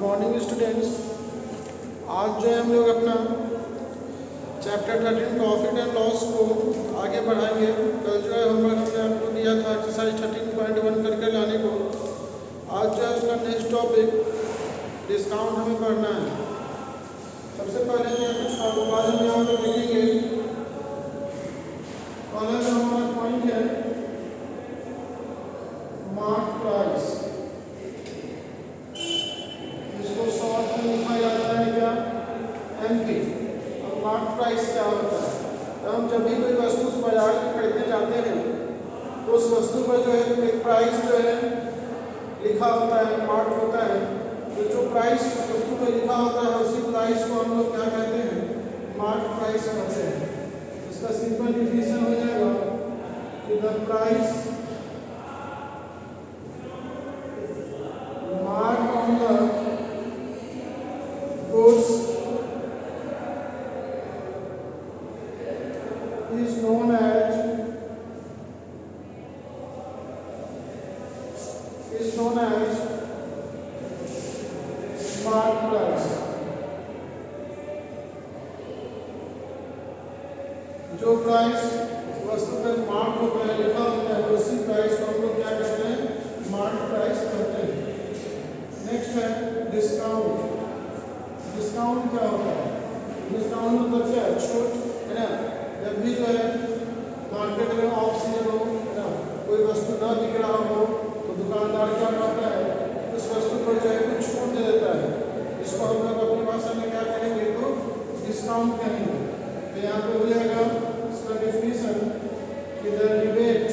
Morning students. आज जो है हम लोग अपना चैप्टर 13 प्रॉफिट एंड लॉस को आगे बढ़ाएंगे। कल जो है होमवर्क हमने आपको दिया था एक्सरसाइज 13.1 करके लाने को। आज जो है उसका नेक्स्ट टॉपिक डिस्काउंट हमें पढ़ना है। सबसे पहले जो है कुछ फॉर्मूलाज हम यहाँ पे लिखेंगे। पहला जो हमारा पॉइंट है मार्क प्राइस, इसको शॉर्ट में लिखा जाता है क्या, एमपी। अब मार्क प्राइस क्या होता है? तो हम जब भी कोई वस्तु बाजार में खरीदने जाते हैं तो उस वस्तु पर जो है एक प्राइस जो है लिखा होता है, मार्क होता है। तो जो प्राइस वस्तु पर लिखा होता है उसी प्राइस को हम लोग क्या कहते हैं, मार्क प्राइस कहते हैं। इसका सिंपल डिफिनेशन हो जाएगा कि the price mark on the goods is known as mark price। जो प्राइस वस्तु पर मार्क होता है, लिखा होता है, उसी प्राइस को हम लोग क्या कहते हैं, मार्क प्राइस कहते हैं। नेक्स्ट है डिस्काउंट। डिस्काउंट क्या होता है? डिस्काउंट मतलब क्या है, छूट, है ना। जब भी जो है मार्केट में ऑफ सीजन हो, है ना, कोई वस्तु ना बिक रहा हो तो दुकानदार क्या करता है, उस वस्तु पर जो है कुछ छूट दे देता है। इसको हम लोग अपनी भाषा में क्या कहेंगे, तो डिस्काउंट कहेंगे। तो यहाँ पे हो जाएगा इसका डिफिनेशन कि the rebate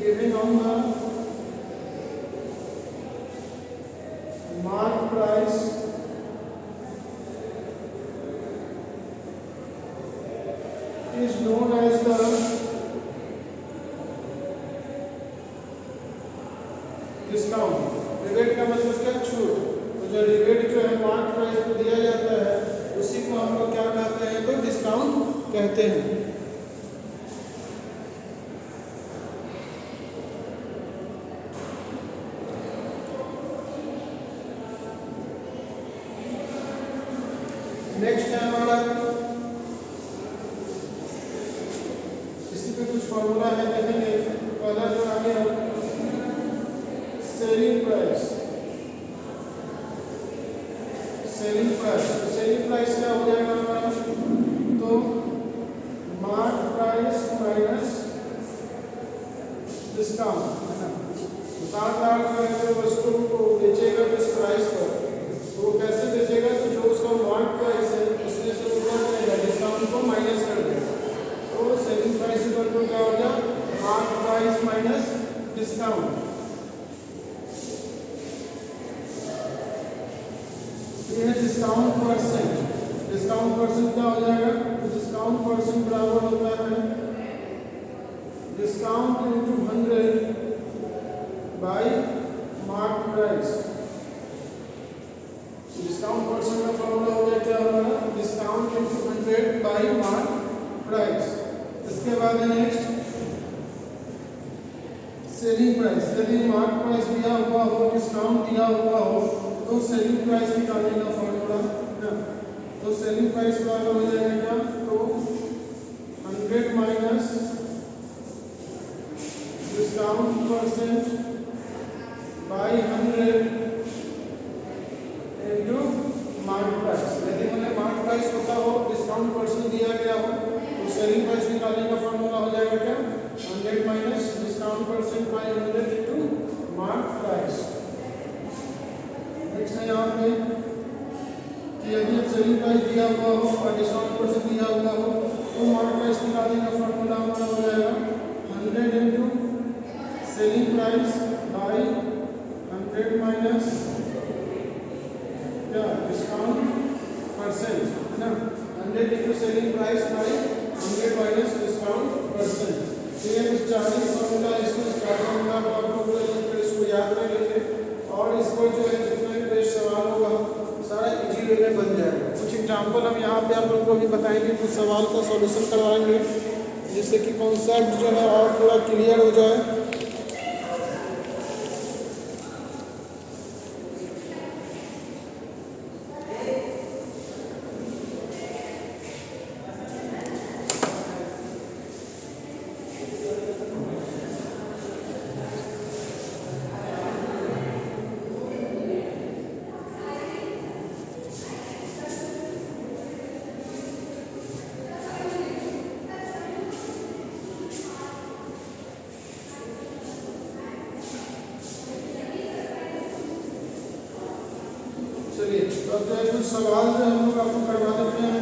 given on the mark price is known as the discount। Rebate का मतलब क्या, छूट। तो जो रिबेट जो है मार्क प्राइस को दिया जाता है उसी को हम लोग क्या कहते हैं, तो डिस्काउंट कहते हैं। नेक्स्ट है हमारा, इसी पे कुछ फॉर्मूला है, देखेंगे। पहला जो आ गया सेलिंग प्राइस। सेलिंग प्राइस, तो सेलिंग प्राइस क्या हो जाएगा हमारा, तो मार्क प्राइस माइनस डिस्काउंट, है ना। दुकानदार जो वस्तु को बेचेगा किस प्राइस पर, तो वो कैसे बेचेगा, तो जो उसका मार्क प्राइस है उसमें से वो क्या करेगा, डिस्काउंट को माइनस कर देगा। तो सेलिंग प्राइस इक्वल टू क्या हो गया, मार्क प्राइस माइनस डिस्काउंट। ये है डिस्काउंट परसेंट। डिस्काउंट परसेंट क्या हो जाएगा, तो डिस्काउंट परसेंट बराबर होता है discount into 100 by mark price. Discount percent का फॉर्मूला हो गया क्या होगा, discount into 100 by mark price. इसके बाद है नेक्स्ट सेलिंग प्राइस। यदि मार्क प्राइस दिया हुआ हो, डिस्काउंट दिया हुआ हो, तो सेलिंग प्राइस निकालने का फॉर्मूला है। तो सेलिंग प्राइस बराबर हो जाएगा, तो 100 minus discount percent by 100 into mark price. यदि हमें मार्क प्राइस पता हो, डिस्काउंट परसेंट दिया गया हो, तो सेलिंग प्राइस निकालने का फॉर्मूला हो जाएगा क्या, 100 minus discount percent by 100 into mark price. Next है यहाँ पे कि यदि सेलिंग प्राइस दिया हुआ हो और डिस्काउंट परसेंट दिया हुआ हो, तो मार्क प्राइस निकालने का फॉर्मूला हमारा हो जाएगा 100 into selling price by 100 minus क्या, डिस्काउंट परसेंट, है ना। 100 into selling price by 100 minus discount percent. ये कुछ 40 फॉर्मूला, इसको फॉर्मूला को आप लोग इसको याद कर लीजिए और इसको जो है जितने भी सवाल होगा सारा इजी वे में बन जाएगा। कुछ एग्जाम्पल हम यहाँ पे आप लोगों को भी बताएंगे, कुछ सवाल का सॉल्यूशन करवाएंगे जिससे कि कॉन्सेप्ट जो है और थोड़ा क्लियर हो जाए। चलिए तो कुछ सवाल जो हम लोग आपको करवा देते हैं।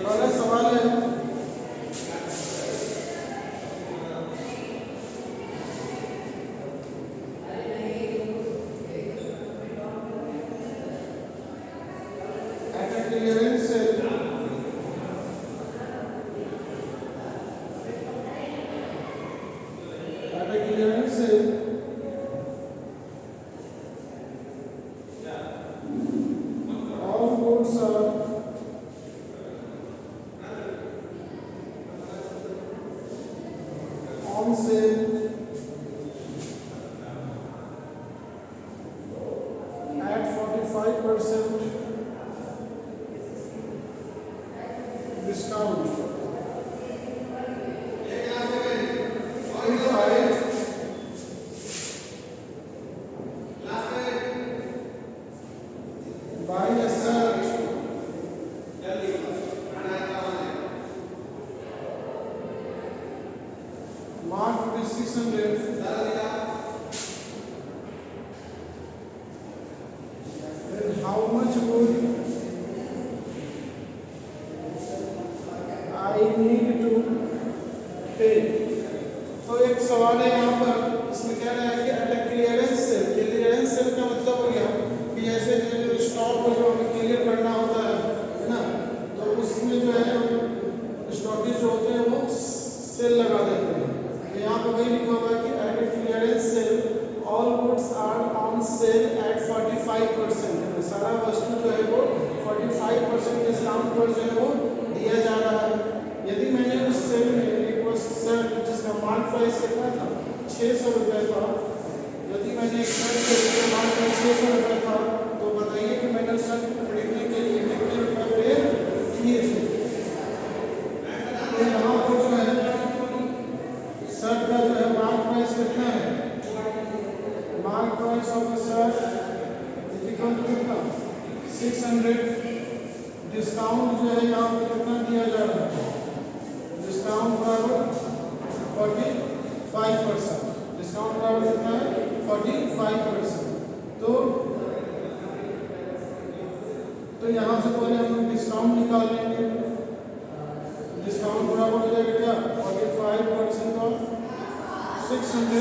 पहला सवाल है at a clearance sale all goods are on sale at 45% discount. If I buy a shirt marked with 600, then how much would I need to pay? तो एक सवाल है यहाँ पर, इसमें कह रहा है कि at clearance sale. Clearance sale का मतलब हो गया कि जैसे जो स्टॉक को जो हमें क्लियर करना होता है ना, तो उसमें जो है स्टॉकेज जो होते हैं वो सेल लगा देते हैं। तो यहाँ पर वही लिखा हुआ है कि at clearance sale all goods are on sale at 45%। सारा वस्तु जो है वो 45% डिस्काउंट पर जो है वो दिया जा रहा है। यदि मैंने उस सेल में एक शर्ट जिसका मार्क प्राइस कितना था 600 रुपये था, यदि मैंने एक शर्ट जिसका मार्क प्राइस 600 रुपये था, तो बताइए कि मैंने शर्ट खरीदने के लिए कितने रुपये पे किए थे। तो यहाँ पर जो है शर्ट का जो है मार्क प्राइस कितना है, मार्क प्राइस ऑफ शर्ट कितना 600, डिस्काउंट जो है यहाँ पर कितना दिया जा रहा है, डिस्काउंट बराबर 45%। डिस्काउंट बराबर कितना है 45%। तो यहाँ से पहले हम लोग डिस्काउंट निकाल लेंगे। डिस्काउंट बराबर हो जाएगा क्या 45% ऑफ 600,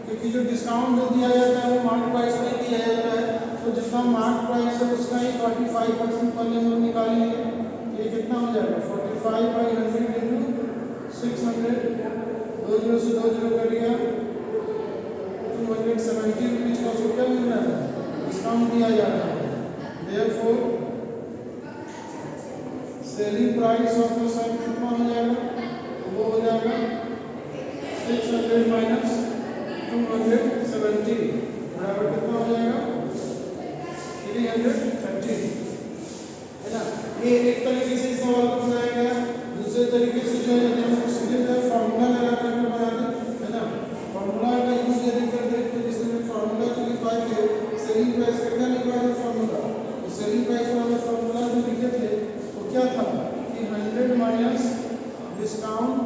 क्योंकि जो डिस्काउंट जो दिया जाता है वो मार्क प्राइस नहीं दिया जाता है। तो जितना मार्क प्राइस है उसका ही 45% पहले हम लोग निकालेंगे। ये कितना हो जाएगा 45/100 इंटू 600, 2 जीरो से 2 जीरो कट गया, 270 रुपीज का उसको क्या मिल रहा है, डिस्काउंट दिया जा रहा है। Therefore selling price of the shirt कितना हो जाएगा, तो वो हो जाएगा 600 माइनस 270 बराबर कितना हो जाएगा 330, है ना। ये एक तरीके से इस सवाल को बनाया गया। दूसरे तरीके से जो है हम सीधे जो फार्मूला लगा करके बनाते है ना, फार्मूला का यूज यदि करते हैं तो जिसमें फार्मूला जो लिखा है सेलिंग प्राइस कितना लिखा है फार्मूला, तो सेलिंग प्राइस वाला फार्मूला जो लिखे थे वो क्या था कि 100 माइनस डिस्काउंट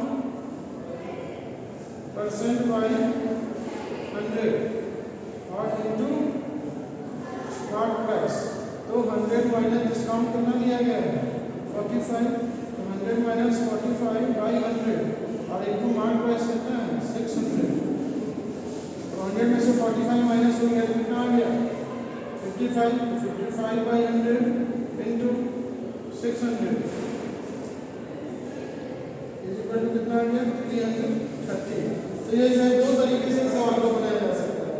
परसेंट बाई 100 और इनटू मार्क प्राइस। तो 100 माइनस डिस्काउंट कितना दिया गया है 45, तो 100 माइनस 45/100 और इनटू मार्क प्राइस कितना है 600। 100 में से 45 माइनस हो गया तो कितना आ गया 55, 55/100 इंटू 600 कितना आ गया 330। तो ये जो है दो तरीके से सवाल को बनाया जा सकता है,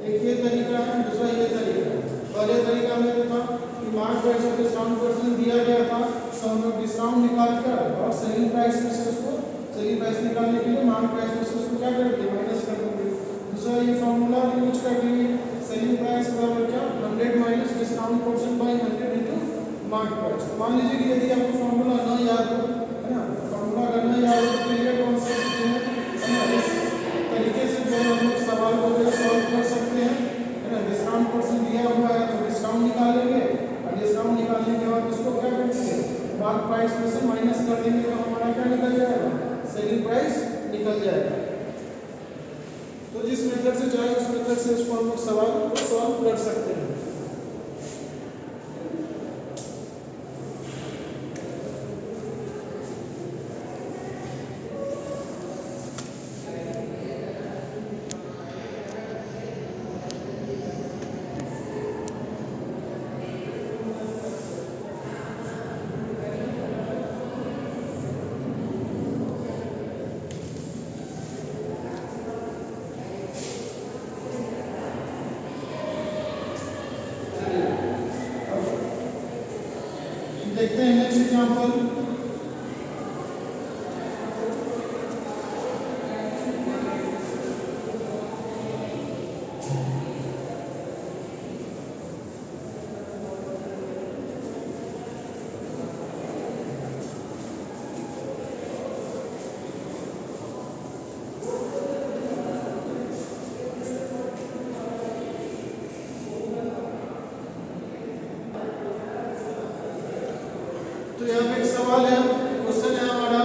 एक ये तरीका है, दूसरा ये तरीका है। पहले तरीका में था कि मार्क प्राइस और डिस्काउंट परसेंट दिया गया था, तो हम लोग डिस्काउंट निकाल कर और सेलिंग प्राइस में से उसको सेलिंग प्राइस निकालने के लिए मार्क प्राइस में से उसको क्या कर देंगे माइनस कर देंगे। दूसरा ये फॉर्मूला यूज कर देंगे, सेलिंग प्राइस बराबर क्या 100 minus discount percent by 100 into mark price. मान लीजिए कि यदि आपको फॉर्मूला ना याद हो, है ना, फॉर्मूला अगर ना याद हो तो ये कॉन्सेप्ट जो है इस तरीके से जो हम लोग सवाल को जो सॉल्व कर सकते हैं, है ना। डिस्काउंट परसेंट दिया हुआ है तो डिस्काउंट निकालेंगे और डिस्काउंट निकालने के बाद उसको क्या करेंगे मार्क प्राइस में से माइनस कर देंगे तो हमारा क्या निकल जाएगा सेलिंग प्राइस निकल जाएगा। तो जिस मेथड से चाहे उस मेथड से उसको हम लोग सवाल को सॉल्व कर सकते हैं। देखते हैं नेक्स्ट एग्जांपल। तो यहाँ पे एक सवाल है, क्वेश्चन है हमारा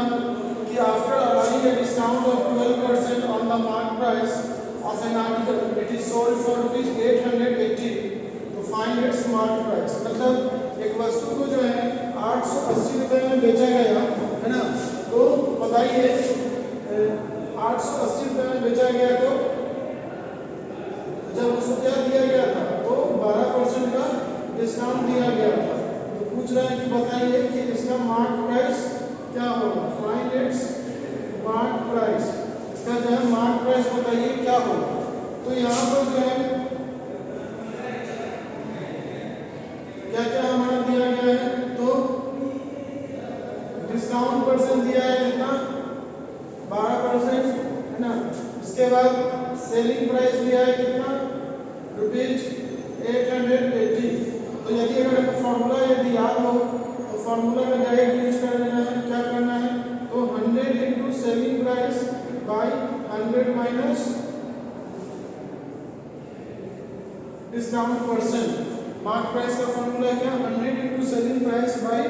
कि after allowing a discount of 12% on the mark price of an article it is sold for ₹880 तो फाइंड इट्स मार्क प्राइस। मतलब एक वस्तु को जो है 880 रुपए में बेचा गया है ना, तो बताइए 880 रुपए में बेचा गया तो जब उसको क्या दिया गया था तो 12% का डिस्काउंट दिया गया था। पूछ रहा है कि बताइए कि इसका मार्क प्राइस क्या होगा, फाइंड इट्स मार्क प्राइस। इसका जो है मार्क प्राइस बताइए क्या होगा। तो यहाँ पर जो है क्या क्या हमारा दिया गया है, तो डिस्काउंट परसेंट दिया है कितना 12% है ना। इसके बाद सेलिंग प्राइस दिया है कितना ₹880। तो यदि अगर फॉर्मूला यदि याद हो तो फॉर्मूला का डायरेक्ट यूज कर लेना है। क्या करना है तो 100 into selling price by 100 minus discount percent. Mark price का फॉर्मूला क्या 100 into selling price by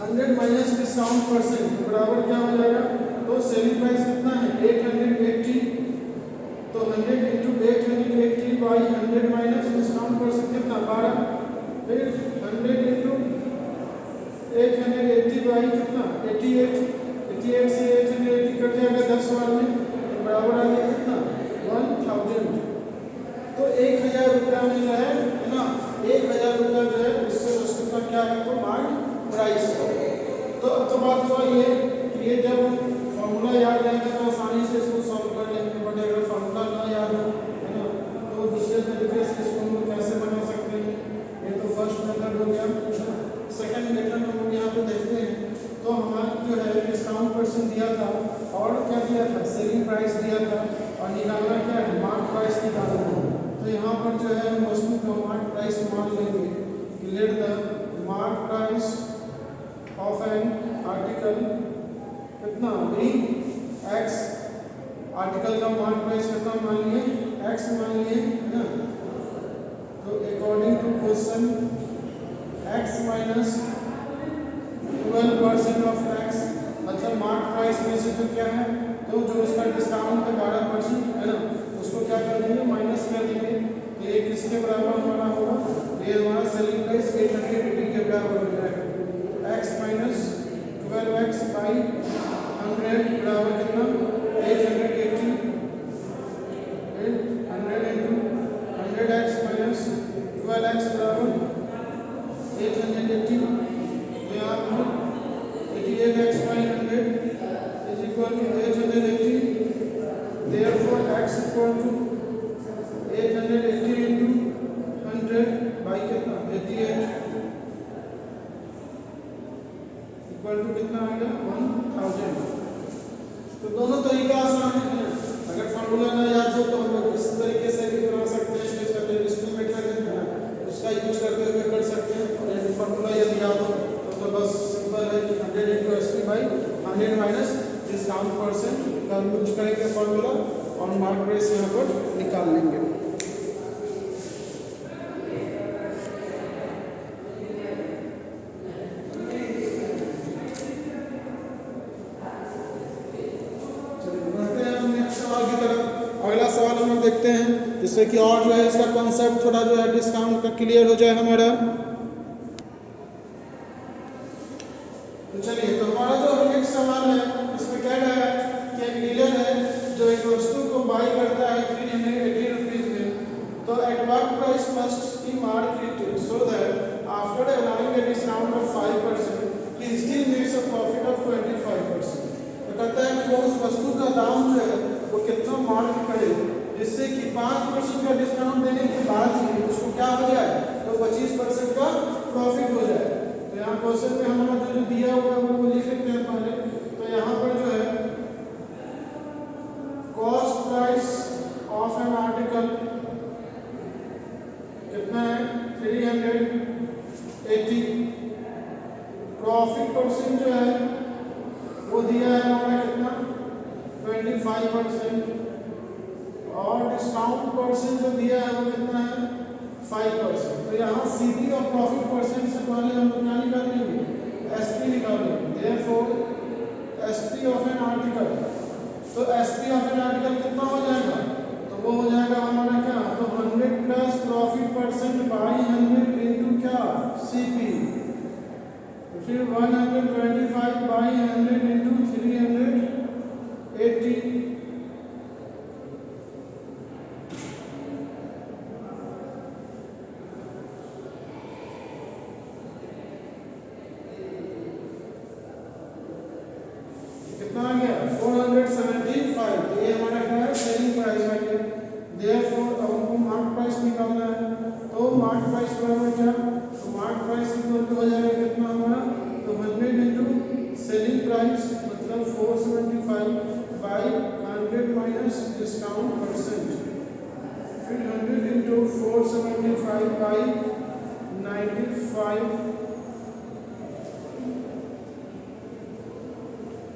100 minus discount percent बराबर क्या हो जाएगा, तो सेलिंग प्राइस कितना है 880 तो 100 into 880 by 100 minus discount percent कितना 12, फिर 100 इंटू 880 बाई कितना 88 से 880 कट जाएगा 10 बार में तो बराबर आ गया कितना 1000। तो 1000 रुपया में जो है ना 1000 रुपया जो है उससे वस्तु का क्या है तो मार्क प्राइस है। तो अब तो बात हुआ ये कि ये जब फॉर्मूला याद रहेगा तो आसानी से इसको सॉल्व कर लेंगे, बट अगर फॉर्मूला ना याद हो है ना तो दूसरे तरीके से इसको हम लोग कैसे बना सकते हैं। ये तो फर्स्ट मेथड हो गया। सेकंड मेथड हम लोग यहाँ पे देखते हैं। तो हमारा जो है डिस्काउंट परसेंट दिया था और क्या दिया था सेलिंग प्राइस दिया था और निकालना क्या है मार्क प्राइस निकालना है। तो यहाँ पर जो है हम वस्तु का मार्क प्राइस मान लेंगे कि let the mark price of an article कितना भी एक्स, आर्टिकल का मार्क प्राइस कितना मान लिए एक्स मान लिए है ना। तो according to question X minus 12% of X, मतलब मार्क प्राइस में से तो क्या है तो जो उसका डिस्काउंट है 12% है ना, उसको क्या कर देंगे माइनस कर देंगे। तो ये किसके बराबर हमारा होगा, ये हमारा सेलिंग प्राइस 880 के बराबर हो जाएगा। एक्स माइनस 12x बाई 100 बराबर कितना 880 इक्वल टू कितना आ गया 1000। तो दोनों तरीका आसान है। अगर फार्मूला ना याद हो तो हम लोग इस तरीके से भी बना सकते हैं, जिसका डिस्प्ले मेथड है उसका यूज करते हुए कर सकते हैं। और यदि फार्मूला यदि याद हो तो बस सिंपल है कि 100 × SP by 100 minus discount percent का यूज करेंगे फार्मूला और मार्क प्राइस यहाँ पर निकाल लेंगे। अगला सवाल हम लोग देखते हैं, जिससे कि और जो है इसका कॉन्सेप्ट थोड़ा जो है डिस्काउंट का क्लियर हो जाए हमारा। तो चलिए, तो हमारा जो नेक्स्ट सवाल है इसमें कह रहा है कि एक डीलर है जो एक वस्तु को बाई करता है 380 रुपीज में, तो at what price must he market so that after allowing a discount of 5% he still makes a profit of 25%। तो कहता है कि वो उस वस्तु का दाम जो है वो कितना मार्क करे जिससे कि 5% का डिस्काउंट देने के बाद ही उसको क्या हो जाए, तो 25% का प्रॉफिट हो जाए। तो यहाँ क्वेश्चन में हमारा जो दिया हुआ है वो लिख लेते हैं पहले। तो यहाँ पर जो है cost price of an article कितना है 380, प्रॉफिट परसेंट जो है वो दिया है हमारा कितना 25% और डिस्काउंट परसेंट जो दिया है वो कितना है 5%। तो यहाँ सीपी और प्रॉफिट परसेंट से पहले हम लोग क्या निकाल लेंगे, एसपी निकाल लेंगे। Therefore SP of an article, तो एसपी ऑफ एन आर्टिकल कितना हो जाएगा, तो वो हो जाएगा हमारा क्या, तो 100 plus profit percent by 100 into क्या सीपी, तो फिर 125 बाई 100 इंटू 380। कितना आ गया 475। तो ये हमारा क्या है सेलिंग प्राइस आ गया। देयरफॉर अब हमको मार्क प्राइस निकालना है, तो मार्क प्राइस बराबर क्या, तो मार्क प्राइस इक्वल टू हो जाएगा कितना हमारा, तो 100 इंटू सेलिंग प्राइस मतलब 475 बाई 100 माइनस डिस्काउंट परसेंट, फिर 100 इंटू 475 बाई 95।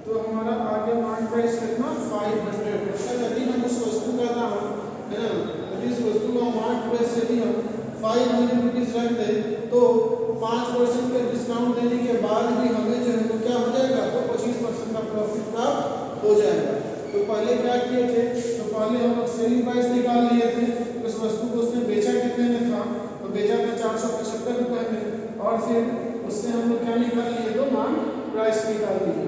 तो हमारा आगे मार्क प्राइस कितना 500। मतलब यदि हम उस वस्तु का दाम है ना, यदि इस वस्तु का मार्क प्राइस यदि हम 500 रुपीज रख दें तो 5% का डिस्काउंट देने के बाद भी हमें जो है तो क्या हो जाएगा, तो 25% का प्रॉफिट प्राप्त हो जाएगा। तो पहले क्या किए थे, तो पहले हम लोग सेलिंग प्राइस निकाल लिए थे, उस वस्तु को उसने बेचा कितने में था, तो बेचा था 475 रुपये में, और फिर उससे हम लोग क्या निकाल लिए, तो मार्क प्राइस निकाल लिए।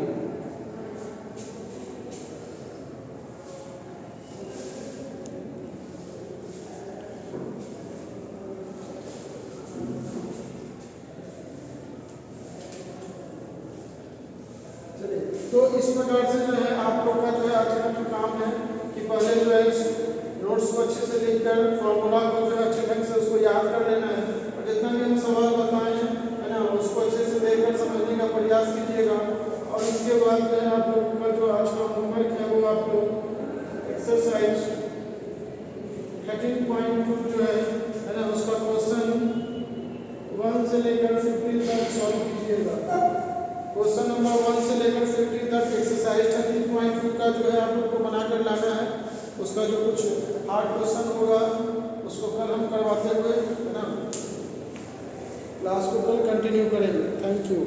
तो इस प्रकार से जो है आप लोग का जो है आज का काम है कि पहले जो है इस नोट्स को अच्छे से लिखकर फॉर्मूला को जो है अच्छे ढंग से उसको याद कर लेना है, और जितना भी हम सवाल बताए हैं है ना उसको अच्छे से देखकर समझने का प्रयास कीजिएगा। और इसके बाद जो है आप लोग का जो आज का होमवर्क है वो आप लोग एक्सरसाइज 13.2 जो है ना उसका क्वेश्चन 1 से लेकर 15 तक सॉल्व कीजिएगा। क्वेश्चन नंबर 1 से लेकर 15 तक एक्सरसाइज 13.2 का जो है आप लोग को बनाकर लाना है। उसका जो कुछ हार्ड क्वेश्चन होगा उसको कल हम करवाते हुए है ना क्लास को कल कंटिन्यू करेंगे। Thank you.